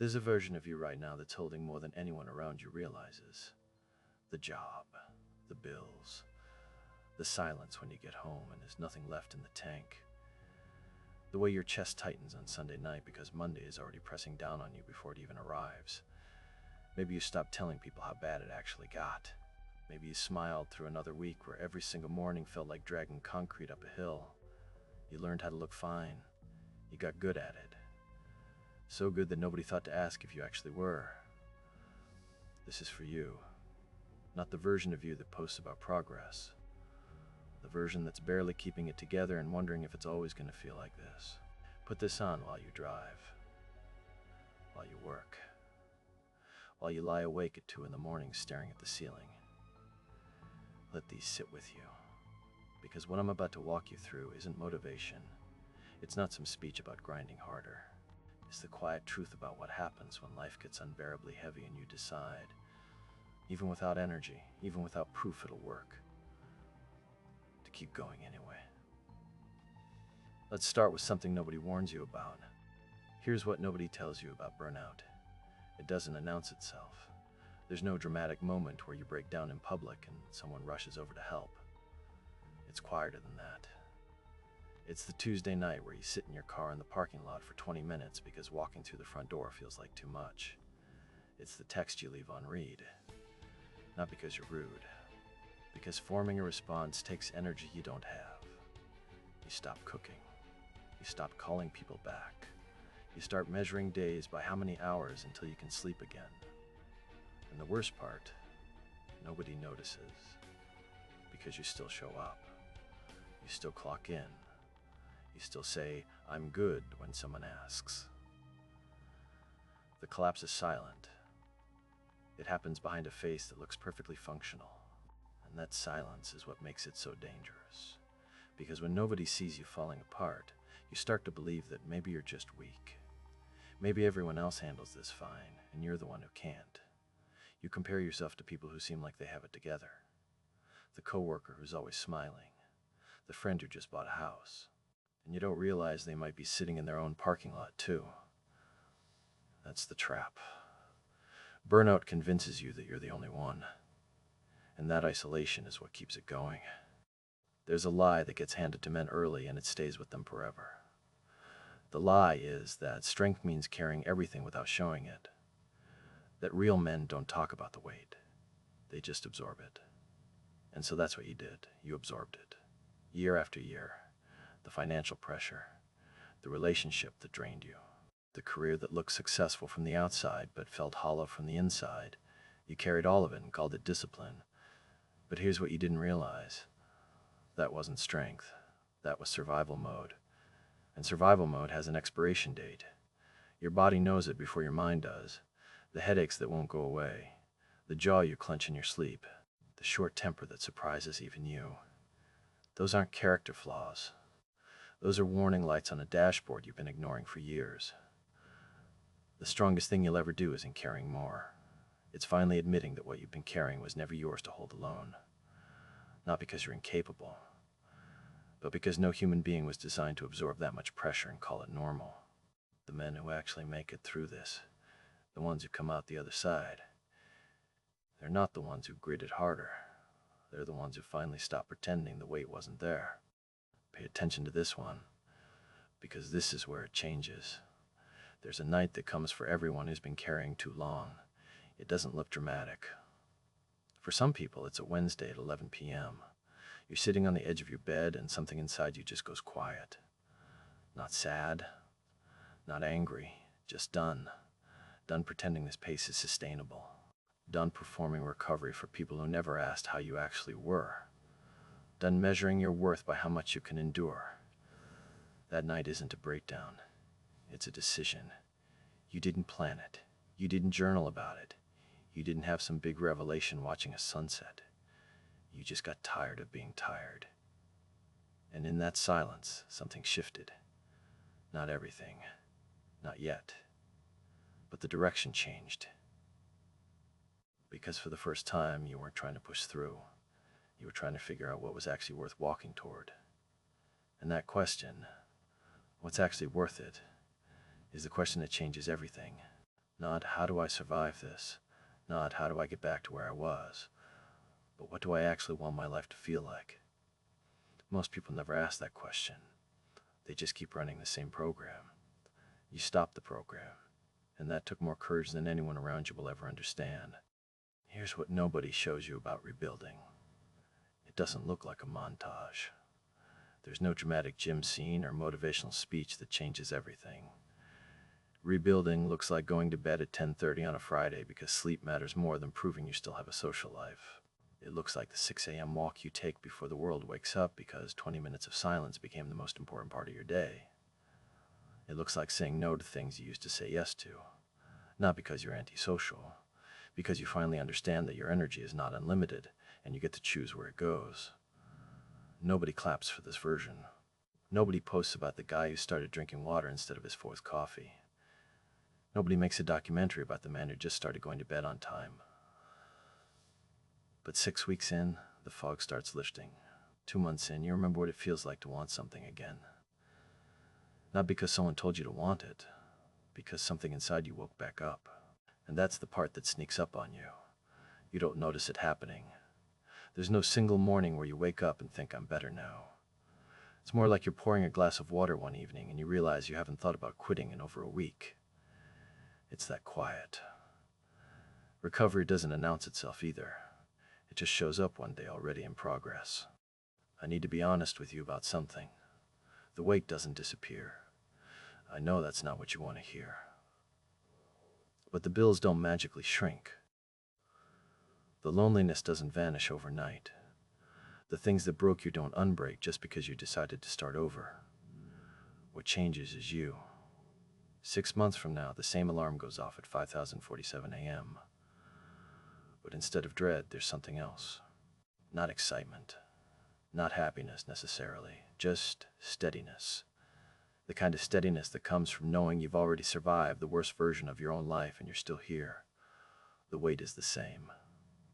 There's a version of you right now that's holding more than anyone around you realizes. The job, the bills, the silence when you get home and there's nothing left in the tank. The way your chest tightens on Sunday night because Monday is already pressing down on you before it even arrives. Maybe you stopped telling people how bad it actually got. Maybe you smiled through another week where every single morning felt like dragging concrete up a hill. You learned how to look fine. You got good at it. So good that nobody thought to ask if you actually were. This is for you. Not the version of you that posts about progress. The version that's barely keeping it together and wondering if it's always going to feel like this. Put this on while you drive, while you work, while you lie awake at 2 in the morning staring at the ceiling. Let these sit with you, because what I'm about to walk you through isn't motivation. It's not some speech about grinding harder. It's the quiet truth about what happens when life gets unbearably heavy and you decide, even without energy, even without proof it'll work, to keep going anyway. Let's start with something nobody warns you about. Here's what nobody tells you about burnout. It doesn't announce itself. There's no dramatic moment where you break down in public and someone rushes over to help. It's quieter than that. It's the Tuesday night where you sit in your car in the parking lot for 20 minutes because walking through the front door feels like too much. It's the text you leave unread. Not because you're rude, because forming a response takes energy you don't have. You stop cooking. You stop calling people back. You start measuring days by how many hours until you can sleep again. And the worst part, nobody notices, because you still show up. You still clock in. You still say, "I'm good," when someone asks. The collapse is silent. It happens behind a face that looks perfectly functional. And that silence is what makes it so dangerous. Because when nobody sees you falling apart, you start to believe that maybe you're just weak. Maybe everyone else handles this fine, and you're the one who can't. You compare yourself to people who seem like they have it together. The coworker who's always smiling. The friend who just bought a house. And you don't realize they might be sitting in their own parking lot too. That's the trap. Burnout convinces you that you're the only one. And that isolation is what keeps it going. There's a lie that gets handed to men early and it stays with them forever. The lie is that strength means carrying everything without showing it. That real men don't talk about the weight. They just absorb it. And so that's what you did. You absorbed it. Year after year. The financial pressure. The relationship that drained you. The career that looked successful from the outside but felt hollow from the inside. You carried all of it and called it discipline. But here's what you didn't realize. That wasn't strength. That was survival mode. And survival mode has an expiration date. Your body knows it before your mind does. The headaches that won't go away. The jaw you clench in your sleep. The short temper that surprises even you. Those aren't character flaws. Those are warning lights on a dashboard you've been ignoring for years. The strongest thing you'll ever do isn't carrying more. It's finally admitting that what you've been carrying was never yours to hold alone. Not because you're incapable, but because no human being was designed to absorb that much pressure and call it normal. The men who actually make it through this, the ones who come out the other side, they're not the ones who gritted harder. They're the ones who finally stopped pretending the weight wasn't there. Pay attention to this one, because this is where it changes. There's a night that comes for everyone who's been carrying too long. It doesn't look dramatic. For some people, it's a Wednesday at 11 p.m. You're sitting on the edge of your bed and something inside you just goes quiet. Not sad, not angry, just done. Done pretending this pace is sustainable. Done performing recovery for people who never asked how you actually were. Done measuring your worth by how much you can endure. That night isn't a breakdown. It's a decision. You didn't plan it. You didn't journal about it. You didn't have some big revelation watching a sunset. You just got tired of being tired. And in that silence, something shifted. Not everything. Not yet. But the direction changed. Because for the first time, you weren't trying to push through. You were trying to figure out what was actually worth walking toward. And that question, what's actually worth it, is the question that changes everything. Not how do I survive this, not how do I get back to where I was, but what do I actually want my life to feel like? Most people never ask that question. They just keep running the same program. You stop the program, and that took more courage than anyone around you will ever understand. Here's what nobody shows you about rebuilding. It doesn't look like a montage. There's no dramatic gym scene or motivational speech that changes everything. Rebuilding looks like going to bed at 10:30 on a Friday because sleep matters more than proving you still have a social life. It looks like the 6 a.m. walk you take before the world wakes up because 20 minutes of silence became the most important part of your day. It looks like saying no to things you used to say yes to, not because you're antisocial, because you finally understand that your energy is not unlimited and you get to choose where it goes. Nobody claps for this version. Nobody posts about the guy who started drinking water instead of his fourth coffee. Nobody makes a documentary about the man who just started going to bed on time. But 6 weeks in, the fog starts lifting. 2 months in, you remember what it feels like to want something again. Not because someone told you to want it, because something inside you woke back up. And that's the part that sneaks up on you. You don't notice it happening. There's no single morning where you wake up and think, I'm better now. It's more like you're pouring a glass of water one evening and you realize you haven't thought about quitting in over a week. It's that quiet. Recovery doesn't announce itself either. It just shows up one day already in progress. I need to be honest with you about something. The weight doesn't disappear. I know that's not what you want to hear. But the bills don't magically shrink. The loneliness doesn't vanish overnight. The things that broke you don't unbreak just because you decided to start over. What changes is you. 6 months from now, the same alarm goes off at 5:47 a.m. But instead of dread, there's something else. Not excitement. Not happiness necessarily. Just steadiness. The kind of steadiness that comes from knowing you've already survived the worst version of your own life and you're still here. The weight is the same,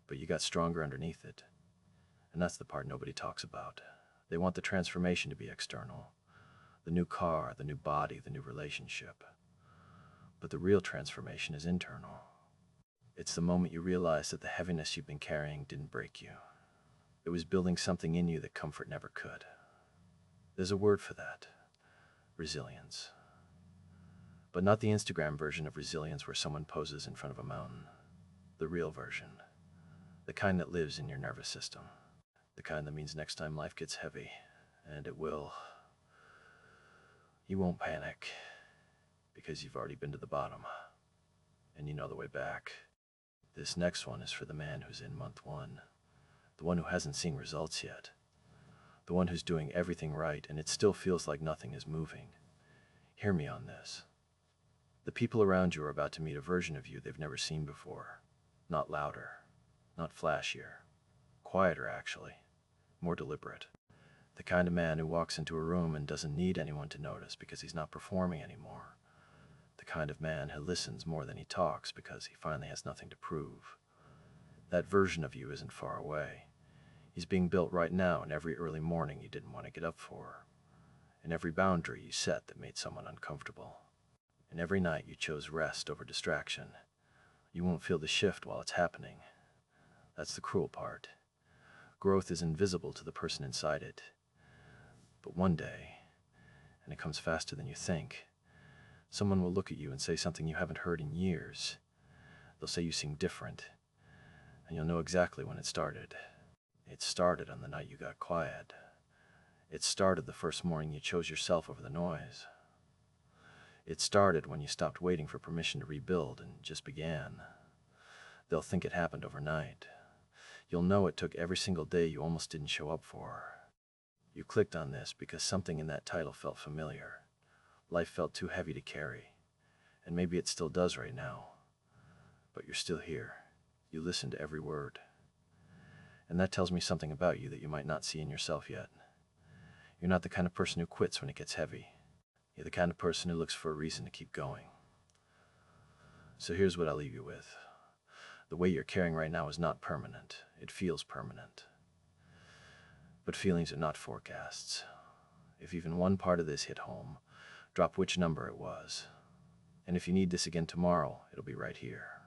but you got stronger underneath it. And that's the part nobody talks about. They want the transformation to be external. The new car, the new body, the new relationship. But the real transformation is internal. It's the moment you realize that the heaviness you've been carrying didn't break you. It was building something in you that comfort never could. There's a word for that. Resilience. But not the Instagram version of resilience where someone poses in front of a mountain. The real version. The kind that lives in your nervous system. The kind that means next time life gets heavy, and it will, you won't panic, because you've already been to the bottom, and you know the way back. This next one is for the man who's in month 1, the one who hasn't seen results yet, the one who's doing everything right and it still feels like nothing is moving. Hear me on this. The people around you are about to meet a version of you they've never seen before. Not louder, not flashier, quieter actually, more deliberate. The kind of man who walks into a room and doesn't need anyone to notice because he's not performing anymore. The kind of man who listens more than he talks because he finally has nothing to prove. That version of you isn't far away. He's being built right now in every early morning you didn't want to get up for, in every boundary you set that made someone uncomfortable, in every night you chose rest over distraction. You won't feel the shift while it's happening. That's the cruel part. Growth is invisible to the person inside it. But one day, and it comes faster than you think, someone will look at you and say something you haven't heard in years. They'll say you seem different, and you'll know exactly when it started. It started on the night you got quiet. It started the first morning you chose yourself over the noise. It started when you stopped waiting for permission to rebuild and just began. They'll think it happened overnight. You'll know it took every single day you almost didn't show up for. You clicked on this because something in that title felt familiar. Life felt too heavy to carry. And maybe it still does right now. But you're still here. You listen to every word. And that tells me something about you that you might not see in yourself yet. You're not the kind of person who quits when it gets heavy. You're the kind of person who looks for a reason to keep going. So here's what I'll leave you with. The weight you're carrying right now is not permanent. It feels permanent. But feelings are not forecasts. If even one part of this hit home, drop which number it was. And if you need this again tomorrow, it'll be right here.